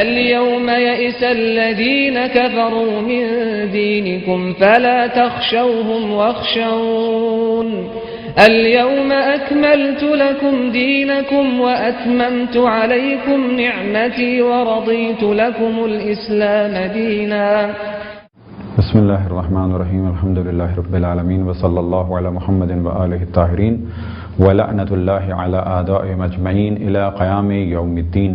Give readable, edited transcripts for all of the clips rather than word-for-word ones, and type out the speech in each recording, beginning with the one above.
اليوم يئس الذين كفروا من دينكم فلا تخشوهم واخشون اليوم أكملت لكم دينكم وأتممت عليكم نعمتي ورضيت لكم الإسلام دينا. بسم الله الرحمن الرحيم. الحمد لله رب العالمين وصلى الله على محمد وآله الطاهرين ولعنة الله على أعدائهم أجمعين إلى قيام يوم الدين.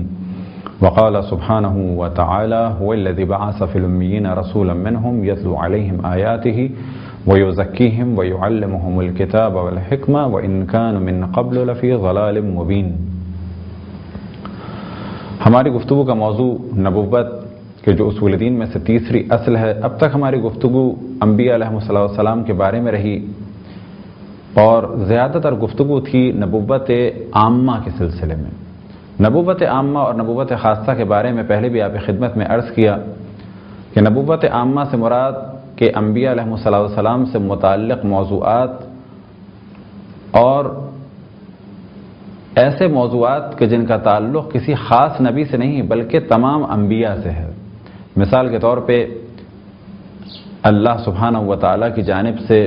وقال سبحانه وتعالى هو الذي بعث في الأميين رسولا منهم يتلو عليهم آياته ويزكيهم ويعلمهم الكتاب والحكمة وإن كانوا من قبل لفي ضلال مبين. ہماری گفتگو کا موضوع نبوت کے جو اصول دین میں سے تیسری اصل ہے. اب تک ہماری گفتگو انبیاء علیہ السلام کے بارے میں رہی اور زیادہ تر گفتگو تھی نبوت عامہ کے سلسلے میں. نبوت عامہ اور نبوت خاصہ کے بارے میں پہلے بھی آپ کی خدمت میں عرض کیا کہ نبوت عامہ سے مراد کہ انبیاء علیہ السلام سے متعلق موضوعات اور ایسے موضوعات کہ جن کا تعلق کسی خاص نبی سے نہیں بلکہ تمام انبیاء سے ہے. مثال کے طور پہ اللہ سبحانہ و تعالیٰ کی جانب سے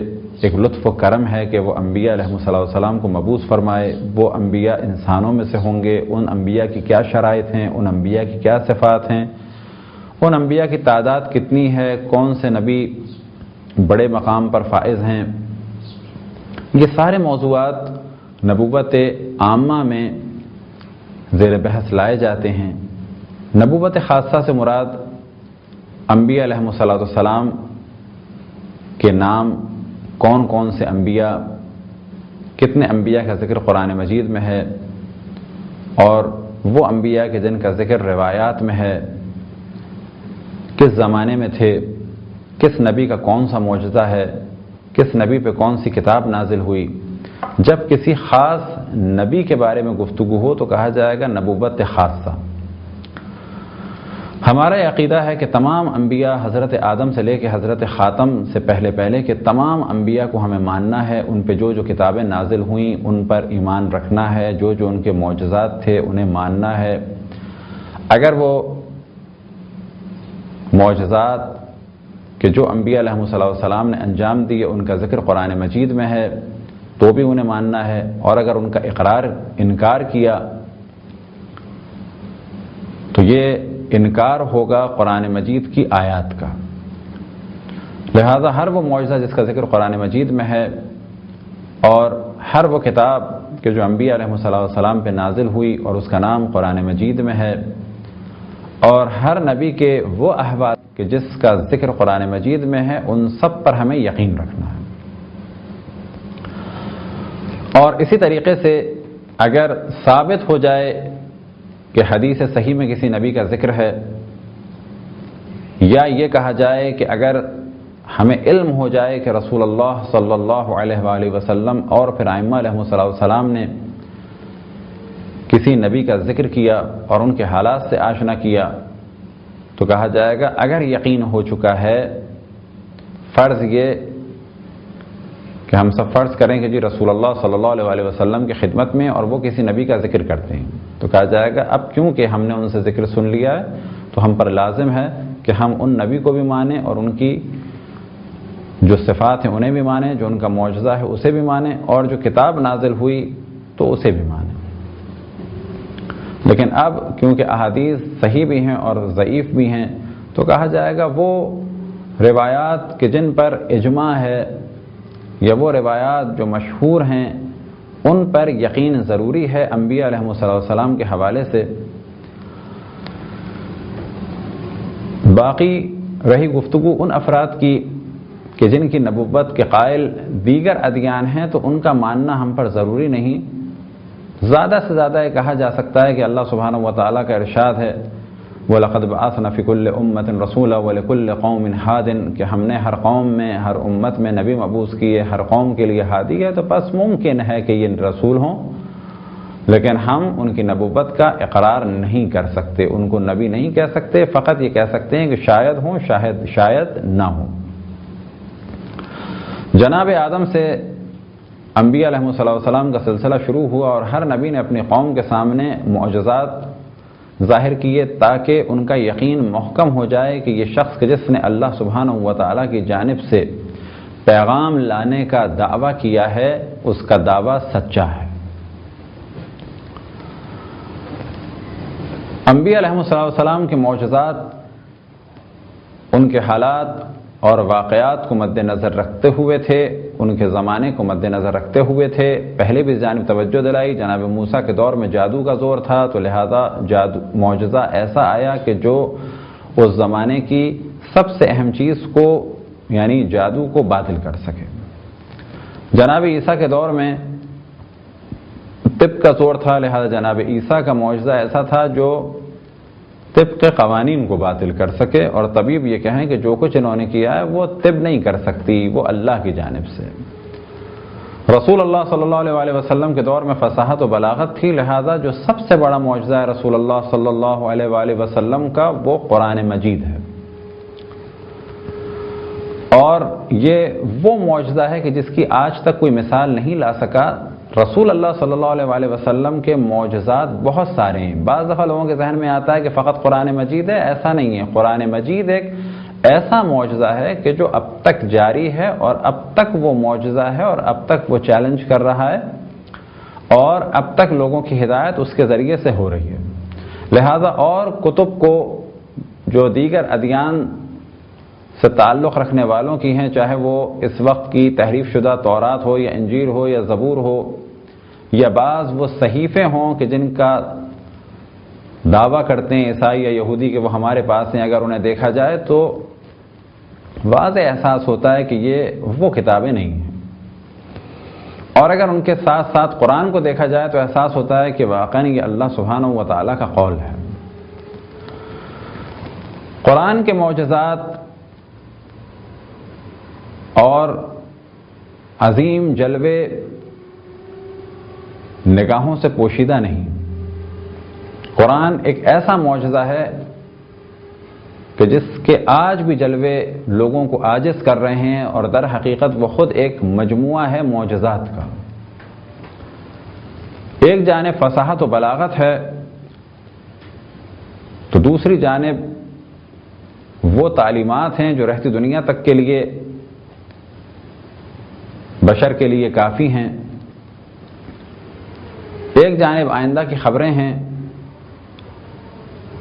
ایک لطف و کرم ہے کہ وہ انبیاء علیہ السلام کو مبعوث فرمائے. وہ انبیاء انسانوں میں سے ہوں گے، ان انبیاء کی کیا شرائط ہیں، ان انبیاء کی کیا صفات ہیں، ان انبیاء کی تعداد کتنی ہے، کون سے نبی بڑے مقام پر فائز ہیں. یہ سارے موضوعات نبوت عامہ میں زیر بحث لائے جاتے ہیں. نبوت خاصہ سے مراد انبیاء علیہ السلام کے نام، کون کون سے انبیاء، کتنے انبیاء کا ذکر قرآن مجید میں ہے اور وہ انبیاء کے جن کا ذکر روایات میں ہے، کس زمانے میں تھے، کس نبی کا کون سا معجزہ ہے، کس نبی پہ کون سی کتاب نازل ہوئی. جب کسی خاص نبی کے بارے میں گفتگو ہو تو کہا جائے گا نبوت خاصہ. ہمارا یہ عقیدہ ہے کہ تمام انبیاء حضرت آدم سے لے کے حضرت خاتم سے پہلے کہ تمام انبیاء کو ہمیں ماننا ہے. ان پہ جو جو کتابیں نازل ہوئیں ان پر ایمان رکھنا ہے. جو جو ان کے معجزات تھے انہیں ماننا ہے. اگر وہ معجزات کہ جو انبیاء علیہ السلام نے انجام دیے ان کا ذکر قرآن مجید میں ہے تو بھی انہیں ماننا ہے. اور اگر ان کا انکار کیا تو یہ انکار ہوگا قرآن مجید کی آیات کا. لہذا ہر وہ معجزہ جس کا ذکر قرآن مجید میں ہے اور ہر وہ کتاب کہ جو انبیاء علیہ السلام پہ نازل ہوئی اور اس کا نام قرآن مجید میں ہے اور ہر نبی کے وہ احوال کہ جس کا ذکر قرآن مجید میں ہے ان سب پر ہمیں یقین رکھنا ہے. اور اسی طریقے سے اگر ثابت ہو جائے کہ حدیث صحیح میں کسی نبی کا ذکر ہے یا یہ کہا جائے کہ اگر ہمیں علم ہو جائے کہ رسول اللہ صلی اللہ علیہ وآلہ وسلم اور پھر ائمہ علیہ السلام نے کسی نبی کا ذکر کیا اور ان کے حالات سے آشنا کیا تو کہا جائے گا اگر یقین ہو چکا ہے، فرض یہ کہ ہم سب فرض کریں کہ جی رسول اللہ صلی اللہ علیہ وسلم کی خدمت میں اور وہ کسی نبی کا ذکر کرتے ہیں تو کہا جائے گا اب کیونکہ ہم نے ان سے ذکر سن لیا ہے تو ہم پر لازم ہے کہ ہم ان نبی کو بھی مانیں اور ان کی جو صفات ہیں انہیں بھی مانیں، جو ان کا معجزہ ہے اسے بھی مانیں اور جو کتاب نازل ہوئی تو اسے بھی مانیں. لیکن اب کیونکہ احادیث صحیح بھی ہیں اور ضعیف بھی ہیں تو کہا جائے گا وہ روایات کہ جن پر اجماع ہے یا وہ روایات جو مشہور ہیں ان پر یقین ضروری ہے انبیاء علیہ السلام کے حوالے سے. باقی رہی گفتگو ان افراد کی کہ جن کی نبوت کے قائل دیگر ادیان ہیں تو ان کا ماننا ہم پر ضروری نہیں. زیادہ سے زیادہ یہ کہا جا سکتا ہے کہ اللہ سبحانہ و تعالیٰ کا ارشاد ہے وَلَقَدْ بَعَثْنَا فِي كُلِّ أُمَّةٍ رَسُولًا وَلِكُلِّ قَوْمٍ هَادٍ کہ ہم نے ہر قوم میں، ہر امت میں نبی مبعوث کیے، ہر قوم کے لیے ہادی ہے. تو بس ممکن ہے کہ یہ رسول ہوں لیکن ہم ان کی نبوت کا اقرار نہیں کر سکتے، ان کو نبی نہیں کہہ سکتے. فقط یہ کہہ سکتے ہیں کہ شاید ہوں، شاید نہ ہوں. جناب آدم سے انبیاء علیہ السلام کا سلسلہ شروع ہوا اور ہر نبی نے اپنی قوم کے سامنے معجزات ظاہر کیے تاکہ ان کا یقین محکم ہو جائے کہ یہ شخص جس نے اللہ سبحانہ و تعالیٰ کی جانب سے پیغام لانے کا دعویٰ کیا ہے اس کا دعویٰ سچا ہے۔ انبیاء علیہ السلام کے معجزات ان کے حالات اور واقعات کو مد نظر رکھتے ہوئے تھے، ان کے زمانے کو مد نظر رکھتے ہوئے تھے۔ پہلے بھی جانب توجہ دلائی، جناب موسیٰ کے دور میں جادو کا زور تھا، تو لہذا معجزہ ایسا آیا کہ جو اس زمانے کی سب سے اہم چیز کو یعنی جادو کو باطل کر سکے۔ جناب عیسیٰ کے دور میں طب کا زور تھا، لہذا جناب عیسیٰ کا معجزہ ایسا تھا جو طب کے قوانین کو باطل کر سکے، اور طبیب یہ کہیں کہ جو کچھ انہوں نے کیا ہے وہ طب نہیں کر سکتی، وہ اللہ کی جانب سے۔ رسول اللہ صلی اللہ علیہ وسلم کے دور میں فصاحت و بلاغت تھی، لہذا جو سب سے بڑا معجزہ ہے رسول اللہ صلی اللہ علیہ وسلم کا وہ قرآن مجید ہے، اور یہ وہ معجزہ ہے کہ جس کی آج تک کوئی مثال نہیں لا سکا۔ رسول اللہ صلی اللہ علیہ وسلم کے معجزات بہت سارے ہیں۔ بعض دفعہ لوگوں کے ذہن میں آتا ہے کہ فقط قرآن مجید ہے، ایسا نہیں ہے۔ قرآن مجید ایک ایسا معجزہ ہے کہ جو اب تک جاری ہے، اور اب تک وہ معجزہ ہے، اور اب تک وہ چیلنج کر رہا ہے، اور اب تک لوگوں کی ہدایت اس کے ذریعے سے ہو رہی ہے۔ لہذا اور کتب کو جو دیگر ادیان سے تعلق رکھنے والوں کی ہیں، چاہے وہ اس وقت کی تحریف شدہ تورات ہو یا انجیل ہو یا زبور ہو، یا بعض وہ صحیفے ہوں کہ جن کا دعویٰ کرتے ہیں عیسائی یا یہودی کہ وہ ہمارے پاس ہیں، اگر انہیں دیکھا جائے تو واضح احساس ہوتا ہے کہ یہ وہ کتابیں نہیں ہیں، اور اگر ان کے ساتھ ساتھ قرآن کو دیکھا جائے تو احساس ہوتا ہے کہ واقعاً یہ اللہ سبحانہ و تعالیٰ کا قول ہے۔ قرآن کے معجزات اور عظیم جلوے نگاہوں سے پوشیدہ نہیں۔ قرآن ایک ایسا معجزہ ہے کہ جس کے آج بھی جلوے لوگوں کو عاجز کر رہے ہیں، اور در حقیقت وہ خود ایک مجموعہ ہے معجزات کا۔ ایک جانب فصاحت و بلاغت ہے، تو دوسری جانب وہ تعلیمات ہیں جو رہتی دنیا تک کے لیے بشر کے لیے کافی ہیں۔ ایک جانب آئندہ کی خبریں ہیں،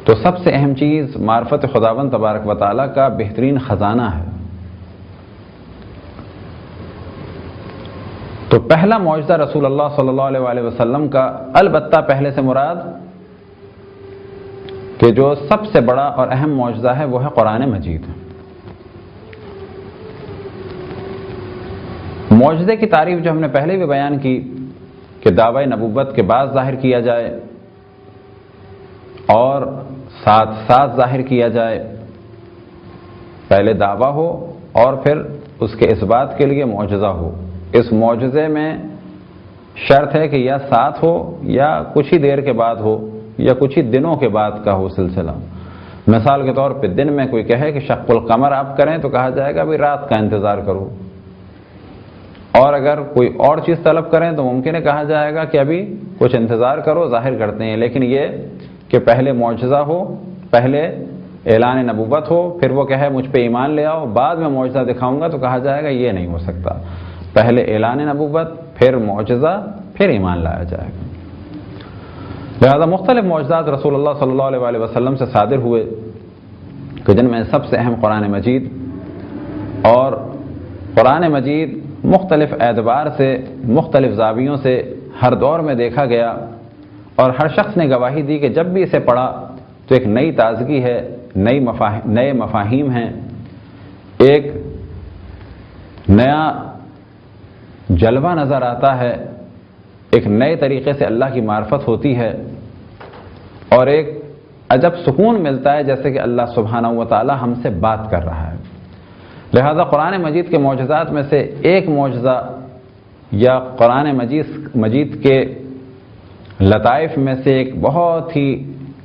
تو سب سے اہم چیز معرفت خداوند تبارک و تعالیٰ کا بہترین خزانہ ہے۔ تو پہلا معجزہ رسول اللہ صلی اللہ علیہ وسلم کا، البتہ پہلے سے مراد کہ جو سب سے بڑا اور اہم معجزہ ہے وہ ہے قرآن مجید۔ معجزے کی تعریف جو ہم نے پہلے بھی بیان کی کہ دعوی نبوت کے بعد ظاہر کیا جائے اور ساتھ ساتھ ظاہر کیا جائے، پہلے دعویٰ ہو اور پھر اس کے اثبات کے لیے معجزہ ہو۔ اس معجزے میں شرط ہے کہ یا ساتھ ہو یا کچھ ہی دیر کے بعد ہو یا کچھ ہی دنوں کے بعد کا ہو سلسلہ۔ مثال کے طور پہ دن میں کوئی کہے کہ شق القمر آپ کریں تو کہا جائے گا بھی رات کا انتظار کرو، اور اگر کوئی اور چیز طلب کریں تو ممکن ہے کہا جائے گا کہ ابھی کچھ انتظار کرو، ظاہر کرتے ہیں۔ لیکن یہ کہ پہلے معجزہ ہو، پہلے اعلان نبوت ہو، پھر وہ کہے مجھ پہ ایمان لے آؤ بعد میں معجزہ دکھاؤں گا، تو کہا جائے گا یہ نہیں ہو سکتا۔ پہلے اعلان نبوت، پھر معجزہ، پھر ایمان لایا جائے گا۔ لہذا مختلف معجزات رسول اللہ صلی اللہ علیہ وسلم سے صادر ہوئے کہ جن میں سب سے اہم قرآن مجید، اور قرآن مجید مختلف اعتبار سے مختلف زاویوں سے ہر دور میں دیکھا گیا، اور ہر شخص نے گواہی دی کہ جب بھی اسے پڑھا تو ایک نئی تازگی ہے، نئے مفاہیم ہیں، ایک نیا جلوہ نظر آتا ہے، ایک نئے طریقے سے اللہ کی معرفت ہوتی ہے، اور ایک عجب سکون ملتا ہے جیسے کہ اللہ سبحانہ و تعالی ہم سے بات کر رہا ہے۔ لہذا قرآن مجید کے معجزات میں سے ایک معجزہ یا قرآن مجید کے لطائف میں سے ایک بہت ہی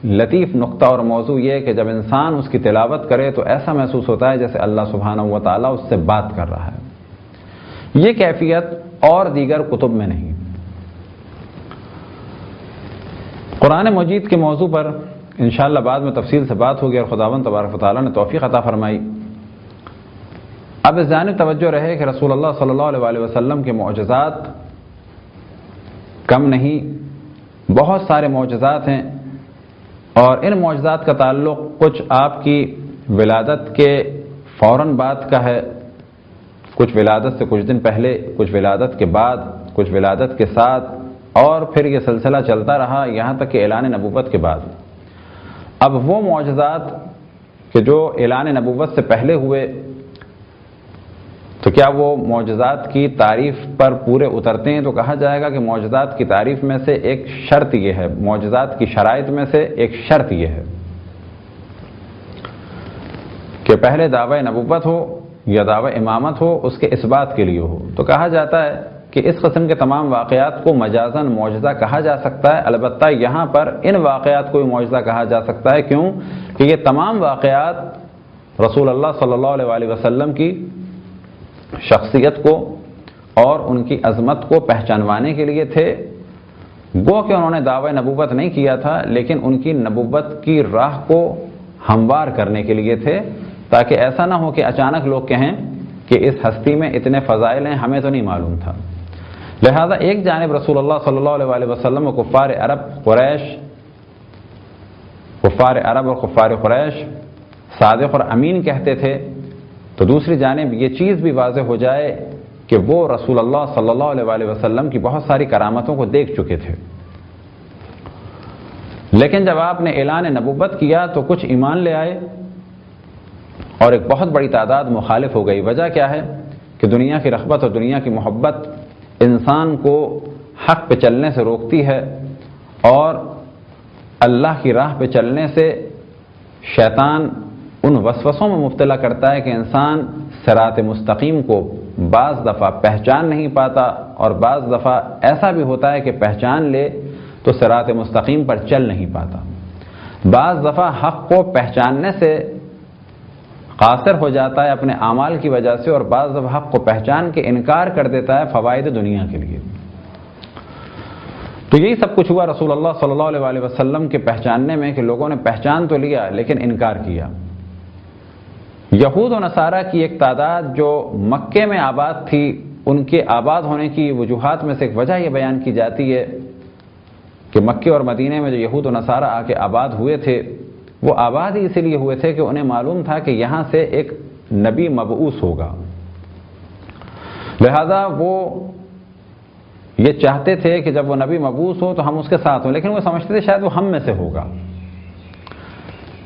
لطیف نقطہ اور موضوع یہ کہ جب انسان اس کی تلاوت کرے تو ایسا محسوس ہوتا ہے جیسے اللہ سبحانہ و تعالی اس سے بات کر رہا ہے۔ یہ کیفیت اور دیگر کتب میں نہیں۔ قرآن مجید کے موضوع پر انشاءاللہ بعد میں تفصیل سے بات ہوگی اور خداوند تبارک و تعالیٰ نے توفیق عطا فرمائی۔ اب اس جانب توجہ رہے کہ رسول اللہ صلی اللہ علیہ وسلم کے معجزات کم نہیں، بہت سارے معجزات ہیں، اور ان معجزات کا تعلق کچھ آپ کی ولادت کے فوراً بعد کا ہے، کچھ ولادت سے کچھ دن پہلے، کچھ ولادت کے بعد، کچھ ولادت کے ساتھ، اور پھر یہ سلسلہ چلتا رہا یہاں تک کہ اعلان نبوت کے بعد۔ اب وہ معجزات کہ جو اعلان نبوت سے پہلے ہوئے، تو کیا وہ معجزات کی تعریف پر پورے اترتے ہیں؟ تو کہا جائے گا کہ معجزات کی تعریف میں سے ایک شرط یہ ہے، معجزات کی شرائط میں سے ایک شرط یہ ہے کہ پہلے دعوی نبوت ہو یا دعوی امامت ہو، اس کے اس بات کے لیے ہو۔ تو کہا جاتا ہے کہ اس قسم کے تمام واقعات کو مجازاً معجزہ کہا جا سکتا ہے، البتہ یہاں پر ان واقعات کو معجزہ کہا جا سکتا ہے۔ کیوں؟ کہ یہ تمام واقعات رسول اللہ صلی اللہ علیہ وسلم کی شخصیت کو اور ان کی عظمت کو پہچانوانے کے لیے تھے۔ گو کہ انہوں نے دعوی نبوت نہیں کیا تھا، لیکن ان کی نبوت کی راہ کو ہموار کرنے کے لیے تھے، تاکہ ایسا نہ ہو کہ اچانک لوگ کہیں کہ اس ہستی میں اتنے فضائل ہیں، ہمیں تو نہیں معلوم تھا۔ لہذا ایک جانب رسول اللہ صلی اللہ علیہ وسلم و کفار عرب اور کفار قریش صادق اور امین کہتے تھے، تو دوسری جانب یہ چیز بھی واضح ہو جائے کہ وہ رسول اللہ صلی اللہ علیہ وسلم کی بہت ساری کرامتوں کو دیکھ چکے تھے، لیکن جب آپ نے اعلان نبوت کیا تو کچھ ایمان لے آئے اور ایک بہت بڑی تعداد مخالف ہو گئی۔ وجہ کیا ہے؟ کہ دنیا کی رغبت اور دنیا کی محبت انسان کو حق پہ چلنے سے روکتی ہے، اور اللہ کی راہ پہ چلنے سے شیطان ان وسوسوں میں مبتلا کرتا ہے کہ انسان صراط مستقیم کو بعض دفعہ پہچان نہیں پاتا، اور بعض دفعہ ایسا بھی ہوتا ہے کہ پہچان لے تو صراط مستقیم پر چل نہیں پاتا۔ بعض دفعہ حق کو پہچاننے سے قاصر ہو جاتا ہے اپنے اعمال کی وجہ سے، اور بعض دفعہ حق کو پہچان کے انکار کر دیتا ہے فوائد دنیا کے لیے۔ تو یہی سب کچھ ہوا رسول اللہ صلی اللہ علیہ وسلم کے پہچاننے میں، کہ لوگوں نے پہچان تو لیا لیکن انکار کیا۔ یہود و نصارہ کی ایک تعداد جو مکے میں آباد تھی، ان کے آباد ہونے کی وجوہات میں سے ایک وجہ یہ بیان کی جاتی ہے کہ مکے اور مدینے میں جو یہود و نصارہ آ کے آباد ہوئے تھے، وہ آباد ہی اسی لیے ہوئے تھے کہ انہیں معلوم تھا کہ یہاں سے ایک نبی مبعوث ہوگا، لہذا وہ یہ چاہتے تھے کہ جب وہ نبی مبعوث ہو تو ہم اس کے ساتھ ہوں، لیکن وہ سمجھتے تھے شاید وہ ہم میں سے ہوگا۔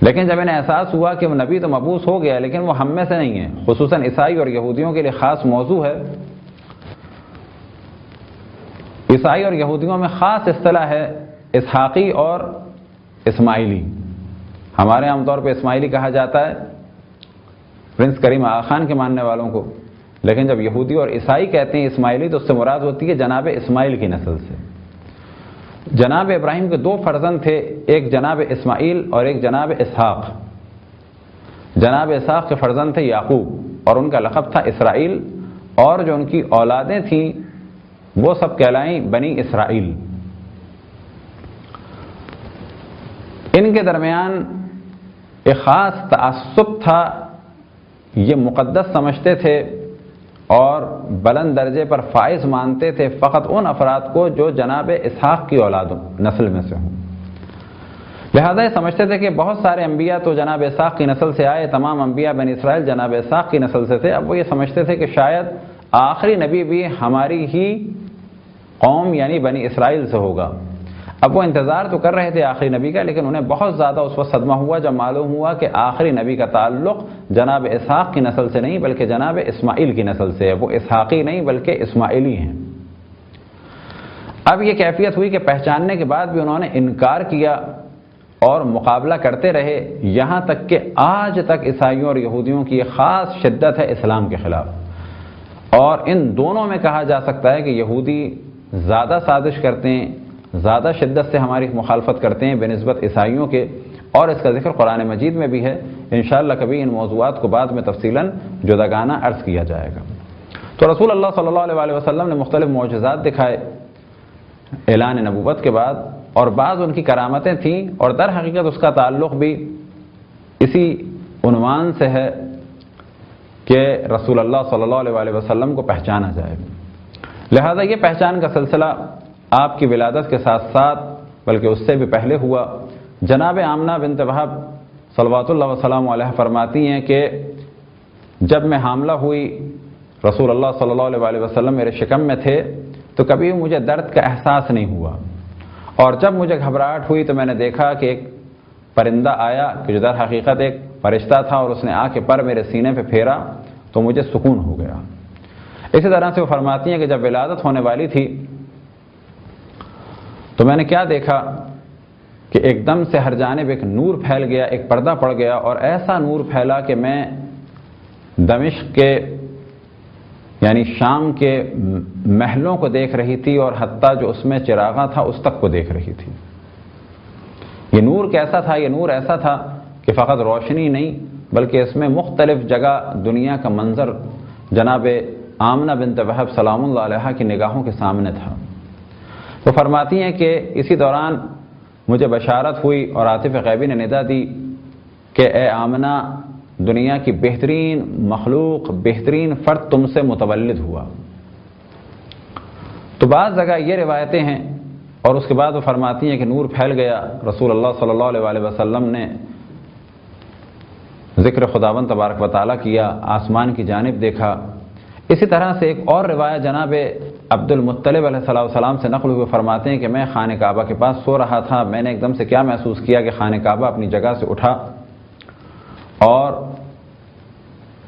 لیکن جب انہیں احساس ہوا کہ وہ نبی تو مبعوث ہو گیا لیکن وہ ہم میں سے نہیں ہے، خصوصاً عیسائی اور یہودیوں کے لیے خاص موضوع ہے۔ عیسائی اور یہودیوں میں خاص اصطلاح ہے اسحاقی اور اسماعیلی۔ ہمارے عام طور پہ اسماعیلی کہا جاتا ہے پرنس کریم آغا خان کے ماننے والوں کو، لیکن جب یہودی اور عیسائی کہتے ہیں اسماعیلی تو اس سے مراد ہوتی ہے جناب اسماعیل کی نسل سے۔ جناب ابراہیم کے دو فرزند تھے، ایک جناب اسماعیل اور ایک جناب اسحاق۔ جناب اسحاق کے فرزند تھے یعقوب، اور ان کا لقب تھا اسرائیل، اور جو ان کی اولادیں تھیں وہ سب کہلائیں بنی اسرائیل۔ ان کے درمیان ایک خاص تعصب تھا، یہ مقدس سمجھتے تھے اور بلند درجے پر فائز مانتے تھے فقط ان افراد کو جو جناب اسحاق کی اولاد نسل میں سے ہوں۔ لہذا یہ سمجھتے تھے کہ بہت سارے انبیاء تو جناب اسحاق کی نسل سے آئے، تمام انبیاء بنی اسرائیل جناب اسحاق کی نسل سے تھے۔ اب وہ یہ سمجھتے تھے کہ شاید آخری نبی بھی ہماری ہی قوم یعنی بنی اسرائیل سے ہوگا۔ اب وہ انتظار تو کر رہے تھے آخری نبی کا، لیکن انہیں بہت زیادہ اس وقت صدمہ ہوا جب معلوم ہوا کہ آخری نبی کا تعلق جناب اسحاق کی نسل سے نہیں بلکہ جناب اسماعیل کی نسل سے ہے، وہ اسحاقی نہیں بلکہ اسماعیلی ہیں۔ اب یہ کیفیت ہوئی کہ پہچاننے کے بعد بھی انہوں نے انکار کیا اور مقابلہ کرتے رہے، یہاں تک کہ آج تک عیسائیوں اور یہودیوں کی خاص شدت ہے اسلام کے خلاف۔ اور ان دونوں میں کہا جا سکتا ہے کہ یہودی زیادہ سازش کرتے ہیں، زیادہ شدت سے ہماری مخالفت کرتے ہیں بنسبت عیسائیوں کے، اور اس کا ذکر قرآن مجید میں بھی ہے۔ انشاءاللہ کبھی ان موضوعات کو بعد میں تفصیلاً جداگانہ عرض کیا جائے گا۔ تو رسول اللہ صلی اللہ علیہ وسلم نے مختلف معجزات دکھائے اعلان نبوت کے بعد، اور بعض ان کی کرامتیں تھیں، اور در حقیقت اس کا تعلق بھی اسی عنوان سے ہے کہ رسول اللہ صلی اللہ علیہ وسلم کو پہچانا جائے۔ لہذا یہ پہچان کا سلسلہ آپ کی ولادت کے ساتھ ساتھ بلکہ اس سے بھی پہلے ہوا۔ جناب آمنہ بنت وہب صلوات اللہ وسلم علیہ فرماتی ہیں کہ جب میں حاملہ ہوئی، رسول اللہ صلی اللہ علیہ وسلم میرے شکم میں تھے، تو کبھی مجھے درد کا احساس نہیں ہوا، اور جب مجھے گھبراہٹ ہوئی تو میں نے دیکھا کہ ایک پرندہ آیا کہ جو در حقیقت ایک فرشتہ تھا، اور اس نے آ کے پر میرے سینے پہ پھیرا تو مجھے سکون ہو گیا۔ اسی طرح سے وہ فرماتی ہیں کہ جب ولادت ہونے والی تھی تو میں نے کیا دیکھا کہ ایک دم سے ہر جانب ایک نور پھیل گیا، ایک پردہ پڑ گیا، اور ایسا نور پھیلا کہ میں دمشق کے یعنی شام کے محلوں کو دیکھ رہی تھی، اور حتیٰ جو اس میں چراغاں تھا اس تک کو دیکھ رہی تھی۔ یہ نور کیسا تھا؟ یہ نور ایسا تھا کہ فقط روشنی نہیں بلکہ اس میں مختلف جگہ دنیا کا منظر جناب آمنہ بنت وہب سلام اللہ علیہ کی نگاہوں کے سامنے تھا۔ وہ فرماتی ہیں کہ اسی دوران مجھے بشارت ہوئی اور عاطف غیبی نے ندا دی کہ اے آمنہ، دنیا کی بہترین مخلوق، بہترین فرد تم سے متولد ہوا۔ تو بعض جگہ یہ روایتیں ہیں، اور اس کے بعد وہ فرماتی ہیں کہ نور پھیل گیا، رسول اللہ صلی اللہ علیہ وسلم نے ذکر خداوند تبارک و تعالیٰ کیا، آسمان کی جانب دیکھا۔ اسی طرح سے ایک اور روایت جناب عبد المطلب علیہ السلام سے نقل ہوئے، فرماتے ہیں کہ میں خانہ کعبہ کے پاس سو رہا تھا، میں نے ایک دم سے کیا محسوس کیا کہ خانہ کعبہ اپنی جگہ سے اٹھا اور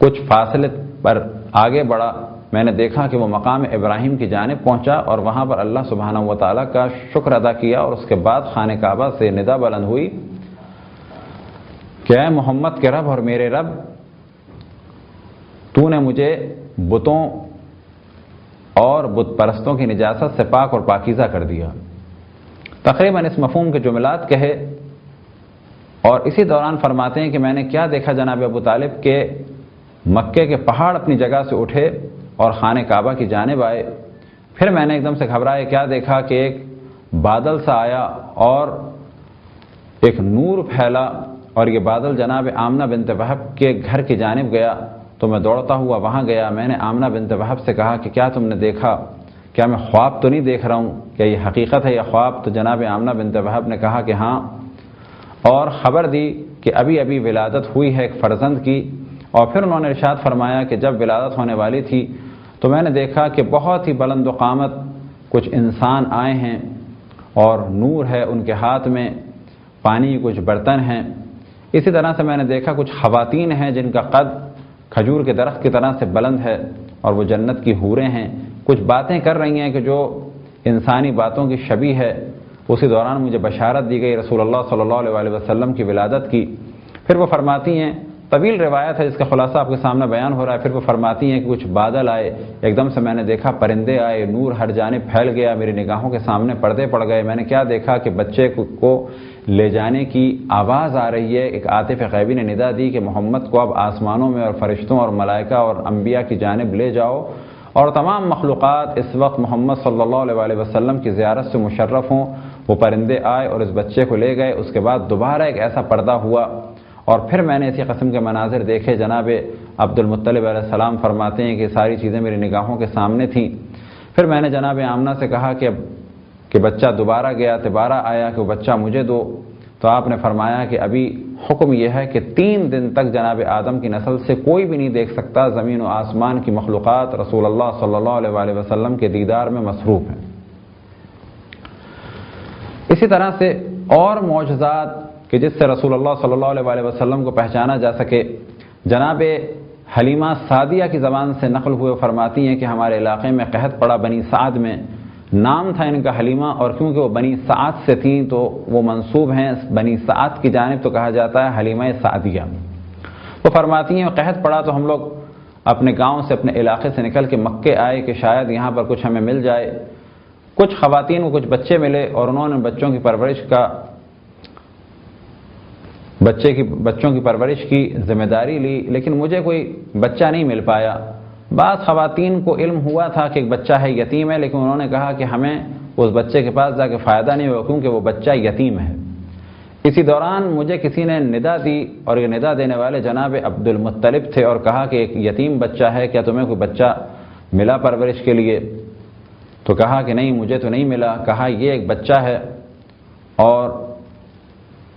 کچھ فاصلے پر آگے بڑھا۔ میں نے دیکھا کہ وہ مقام ابراہیم کی جانب پہنچا، اور وہاں پر اللہ سبحانہ و تعالیٰ کا شکر ادا کیا، اور اس کے بعد خانہ کعبہ سے ندا بلند ہوئی کہ اے محمد کے رب اور میرے رب، تو نے مجھے بتوں اور بت پرستوں کی نجاست سے پاک اور پاکیزہ کر دیا۔ تقریباً اس مفہوم کے جملات کہے، اور اسی دوران فرماتے ہیں کہ میں نے کیا دیکھا جناب ابو طالب کہ مکے کے پہاڑ اپنی جگہ سے اٹھے اور خانہ کعبہ کی جانب آئے۔ پھر میں نے ایک دم سے گھبرائے، کیا دیکھا کہ ایک بادل سا آیا اور ایک نور پھیلا، اور یہ بادل جناب آمنہ بنت وہب کے گھر کی جانب گیا۔ تو میں دوڑتا ہوا وہاں گیا، میں نے آمنہ بنت وہب سے کہا کہ کیا تم نے دیکھا؟ کیا میں خواب تو نہیں دیکھ رہا ہوں؟ کیا یہ حقیقت ہے یا خواب؟ تو جناب آمنہ بنت وہب نے کہا کہ ہاں، اور خبر دی کہ ابھی ابھی ولادت ہوئی ہے ایک فرزند کی۔ اور پھر انہوں نے ارشاد فرمایا کہ جب ولادت ہونے والی تھی تو میں نے دیکھا کہ بہت ہی بلند و قامت کچھ انسان آئے ہیں، اور نور ہے ان کے ہاتھ میں، پانی کے کچھ برتن ہیں۔ اسی طرح سے میں نے دیکھا کچھ خواتین ہیں جن کا قد کھجور کے درخت کی طرح سے بلند ہے، اور وہ جنت کی حوریں ہیں، کچھ باتیں کر رہی ہیں کہ جو انسانی باتوں کی شبیہ ہے۔ اسی دوران مجھے بشارت دی گئی رسول اللہ صلی اللہ علیہ وسلم کی ولادت کی۔ پھر وہ فرماتی ہیں، طویل روایت ہے جس کا خلاصہ آپ کے سامنے بیان ہو رہا ہے، پھر وہ فرماتی ہیں کہ کچھ بادل آئے، ایک دم سے میں نے دیکھا پرندے آئے، نور ہر جانب پھیل گیا، میری نگاہوں کے سامنے پردے پڑ گئے۔ میں نے کیا دیکھا کہ بچے کو لے جانے کی آواز آ رہی ہے۔ ایک عاطف غیبی نے ندا دی کہ محمد کو اب آسمانوں میں اور فرشتوں اور ملائکہ اور انبیاء کی جانب لے جاؤ، اور تمام مخلوقات اس وقت محمد صلی اللہ علیہ وسلم کی زیارت سے مشرف ہوں۔ وہ پرندے آئے اور اس بچے کو لے گئے۔ اس کے بعد دوبارہ ایک ایسا پردہ ہوا، اور پھر میں نے اسی قسم کے مناظر دیکھے۔ جناب عبد المطلب علیہ السلام فرماتے ہیں کہ ساری چیزیں میری نگاہوں کے سامنے تھیں۔ پھر میں نے جناب آمنہ سے کہا کہ بچہ دوبارہ گیا، دوبارہ آیا کہ وہ بچہ مجھے دو۔ تو آپ نے فرمایا کہ ابھی حکم یہ ہے کہ 3 دن تک جناب آدم کی نسل سے کوئی بھی نہیں دیکھ سکتا، زمین و آسمان کی مخلوقات رسول اللہ صلی اللہ علیہ وسلم کے دیدار میں مصروف ہیں۔ اسی طرح سے اور معجزات کہ جس سے رسول اللہ صلی اللہ علیہ وسلم کو پہچانا جا سکے، جناب حلیمہ سعدیہ کی زبان سے نقل ہوئے، فرماتی ہیں کہ ہمارے علاقے میں قحط پڑا بنی سعد میں، نام تھا ان کا حلیمہ، اور کیونکہ وہ بنی سعد سے تھیں تو وہ منسوب ہیں بنی سعد کی جانب، تو کہا جاتا ہے حلیمہ سعدیہ۔ وہ فرماتی ہیں قحط پڑا تو ہم لوگ اپنے گاؤں سے، اپنے علاقے سے نکل کے مکے آئے کہ شاید یہاں پر کچھ ہمیں مل جائے۔ کچھ خواتین کو کچھ بچے ملے، اور انہوں نے بچوں کی پرورش کی ذمہ داری لی، لیکن مجھے کوئی بچہ نہیں مل پایا۔ بعض خواتین کو علم ہوا تھا کہ ایک بچہ ہے، یتیم ہے، لیکن انہوں نے کہا کہ ہمیں اس بچے کے پاس جا کے فائدہ نہیں ہوگا، کیونکہ وہ بچہ یتیم ہے۔ اسی دوران مجھے کسی نے ندا دی، اور یہ ندا دینے والے جناب عبد المطلب تھے، اور کہا کہ ایک یتیم بچہ ہے، کیا تمہیں کوئی بچہ ملا پرورش کے لیے؟ تو کہا کہ نہیں، مجھے تو نہیں ملا۔ کہا یہ ایک بچہ ہے، اور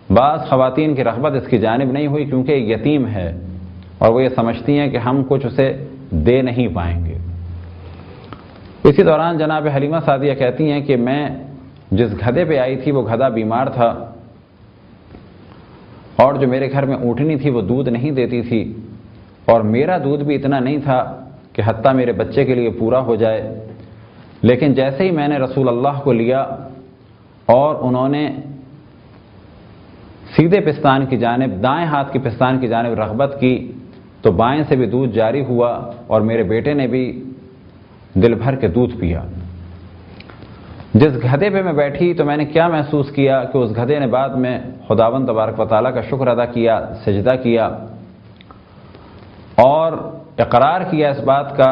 بعض خواتین کی رغبت اس کی جانب نہیں ہوئی کیونکہ ایک یتیم ہے، اور وہ یہ سمجھتی ہیں کہ ہم کچھ اسے دے نہیں پائیں گے۔ اسی دوران جناب حلیمہ سعدیہ کہتی ہیں کہ میں جس گدھے پہ آئی تھی وہ گدھا بیمار تھا، اور جو میرے گھر میں اونٹنی تھی وہ دودھ نہیں دیتی تھی، اور میرا دودھ بھی اتنا نہیں تھا کہ حتیٰ میرے بچے کے لیے پورا ہو جائے۔ لیکن جیسے ہی میں نے رسول اللہ کو لیا اور انہوں نے سیدھے پستان کی جانب، دائیں ہاتھ کی پستان کی جانب رغبت کی، تو بائیں سے بھی دودھ جاری ہوا، اور میرے بیٹے نے بھی دل بھر کے دودھ پیا۔ جس گدھے پہ میں بیٹھی تو میں نے کیا محسوس کیا کہ اس گدھے نے بعد میں خداوند تبارک و تعالیٰ کا شکر ادا کیا، سجدہ کیا، اور اقرار کیا اس بات کا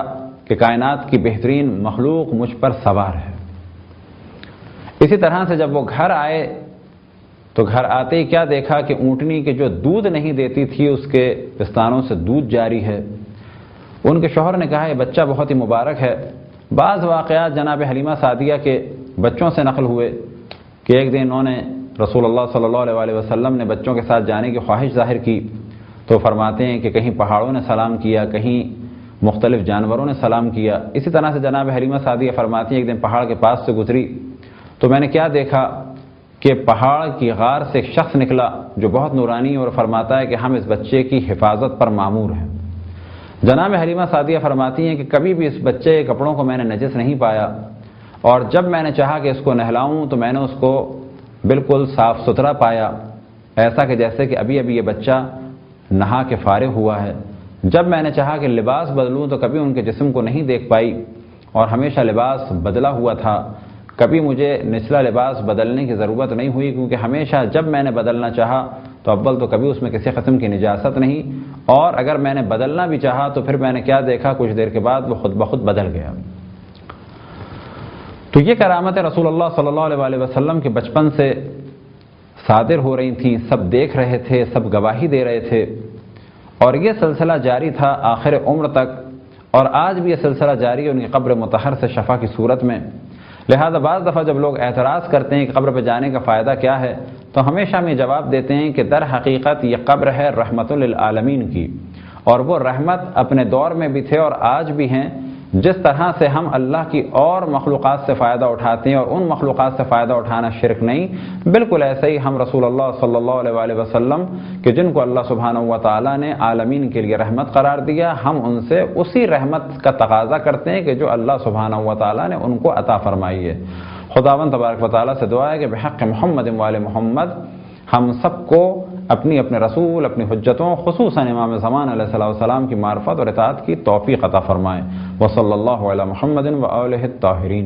کہ کائنات کی بہترین مخلوق مجھ پر سوار ہے۔ اسی طرح سے جب وہ گھر آئے تو گھر آتے ہی کیا دیکھا کہ اونٹنی کے جو دودھ نہیں دیتی تھی اس کے پستانوں سے دودھ جاری ہے۔ ان کے شوہر نے کہا یہ بچہ بہت ہی مبارک ہے۔ بعض واقعات جناب حلیمہ سعدیہ کے بچوں سے نقل ہوئے کہ ایک دن انہوں نے رسول اللہ صلی اللہ علیہ وسلم نے بچوں کے ساتھ جانے کی خواہش ظاہر کی، تو فرماتے ہیں کہ کہیں پہاڑوں نے سلام کیا، کہیں مختلف جانوروں نے سلام کیا۔ اسی طرح سے جناب حلیمہ سعدیہ فرماتی ہیں ایک دن پہاڑ کے پاس سے گزری تو میں نے کیا دیکھا کہ پہاڑ کی غار سے ایک شخص نکلا جو بہت نورانی، اور فرماتا ہے کہ ہم اس بچے کی حفاظت پر مامور ہیں۔ جناب حلیمہ سعدیہ فرماتی ہیں کہ کبھی بھی اس بچے کے کپڑوں کو میں نے نجس نہیں پایا، اور جب میں نے چاہا کہ اس کو نہلاؤں تو میں نے اس کو بالکل صاف ستھرا پایا، ایسا کہ جیسے کہ ابھی ابھی یہ بچہ نہا کے فارغ ہوا ہے۔ جب میں نے چاہا کہ لباس بدلوں تو کبھی ان کے جسم کو نہیں دیکھ پائی، اور ہمیشہ لباس بدلا ہوا تھا، کبھی مجھے نچلا لباس بدلنے کی ضرورت نہیں ہوئی، کیونکہ ہمیشہ جب میں نے بدلنا چاہا تو اول تو کبھی اس میں کسی قسم کی نجاست نہیں، اور اگر میں نے بدلنا بھی چاہا تو پھر میں نے کیا دیکھا کچھ دیر کے بعد وہ خود بخود بدل گیا۔ تو یہ کرامتیں رسول اللہ صلی اللہ علیہ وسلم کے بچپن سے صادر ہو رہی تھیں، سب دیکھ رہے تھے، سب گواہی دے رہے تھے، اور یہ سلسلہ جاری تھا آخر عمر تک، اور آج بھی یہ سلسلہ جاری ہے ان کی قبر مطہر سے شفا کی صورت میں۔ لہذا بعض دفعہ جب لوگ اعتراض کرتے ہیں کہ قبر پہ جانے کا فائدہ کیا ہے، تو ہمیشہ ہم یہ جواب دیتے ہیں کہ در حقیقت یہ قبر ہے رحمت للعالمین کی، اور وہ رحمت اپنے دور میں بھی تھے اور آج بھی ہیں۔ جس طرح سے ہم اللہ کی اور مخلوقات سے فائدہ اٹھاتے ہیں اور ان مخلوقات سے فائدہ اٹھانا شرک نہیں، بالکل ایسے ہی ہم رسول اللہ صلی اللہ علیہ وسلم کہ جن کو اللہ سبحانہ و تعالیٰ نے عالمین کے لیے رحمت قرار دیا، ہم ان سے اسی رحمت کا تقاضا کرتے ہیں کہ جو اللہ سبحانہ و تعالیٰ نے ان کو عطا فرمائی ہے۔ خداوند تبارک و تعالیٰ سے دعا ہے کہ بحق محمد وآل محمد ہم سب کو اپنے رسول، اپنی حجتوں، خصوصاً امام زمان علیہ السلام کی معرفت اور اطاعت کی توفیق عطا فرمائے۔ وصلی اللہ علی محمد وآلہ الطاہرین۔